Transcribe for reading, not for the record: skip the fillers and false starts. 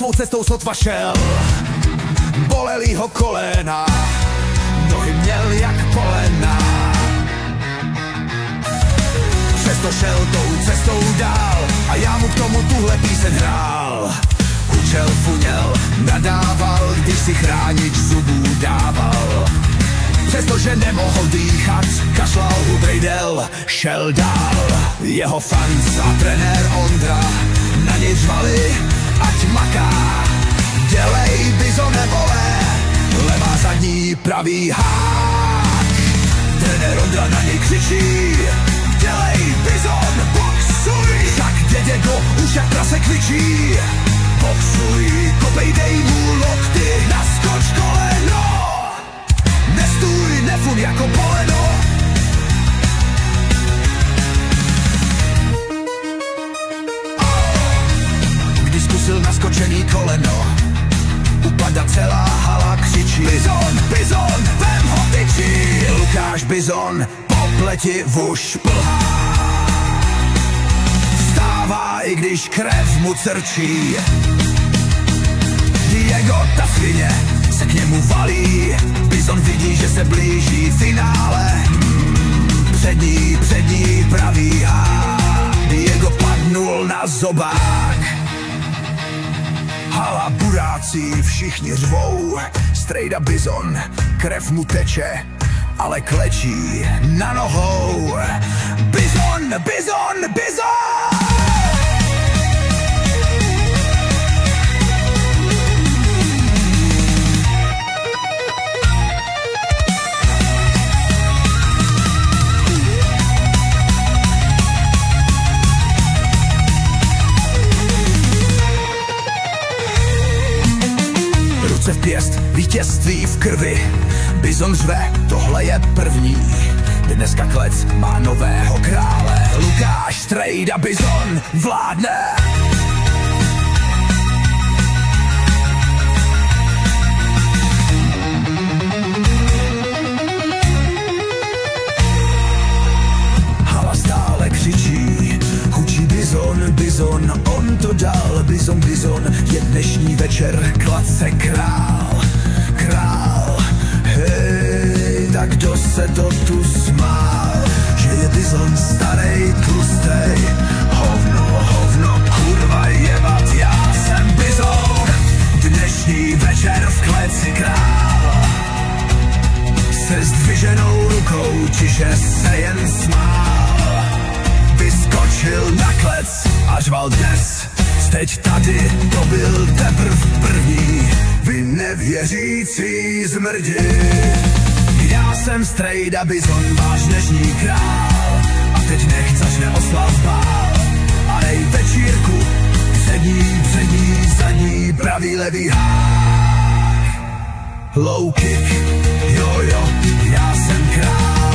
svou cestou sotva šel. Bolely ho kolena, nohy měl jak polena. Přesto šel tou cestou dál a já mu k tomu tuhle píseň hrál. Hučel, funěl, nadával, když si chránič zubů dával. Přestože nemohl dýchat, kašlal u brejdel, šel dál. Jeho fans a trenér Ondra na něj řvali, ať maká. Dělej, bizone, vole, levá zadní, pravý hák. Trenér Ondra na něj křičí, dělej, bizon, boxuj. Tak dědědo už jak prase kvičí. Boxuj, kopej, dej mu lokty, naskoč koleno. Nestůj, nefun jako poleno. Když zkusil naskočený koleno, upada celá hala, křičí Bizon, bizon, vem ho tyčí. Lukáš Bizon po pleti vuš plhá. Vstává, i když krev mu crčí. Diego, ta svině, se k němu valí. Bizon vidí, že se blíží finále. Před ní pravý hák. Diego padnul na zobák. Hala burácí, všichni řvou. Strejda Bizon, krev mu teče, ale klečí na nohou. Bizon, bizon, bizon! V pěst, vítězství v krvi. Bizon řve, tohle je první. Dneska klec má nového krále. Lukáš Strejda Bizon vládne. Hala stále křičí, hučí Bizon, Bizon, on to dal. Bizon, Bizon, je dnešní večer, kladce král, král. Hej, tak kdo se to tu smál, že je Bizon starej, tlustej. Hovno, hovno, kurva jebat, já jsem Bizon. Dnešní večer v kleci král. Se zdviženou rukou tiše se jen smál. Vyskočil na klec a řval dnes. Teď tady to byl teprv první, vy nevěřící zmrdi. Já jsem Strejda Bizon, váš dnešní král. A teď nech začne oslav bál. A dej večírku, přední, zadní, pravý, levý hák. Low kick, jo, já jsem král.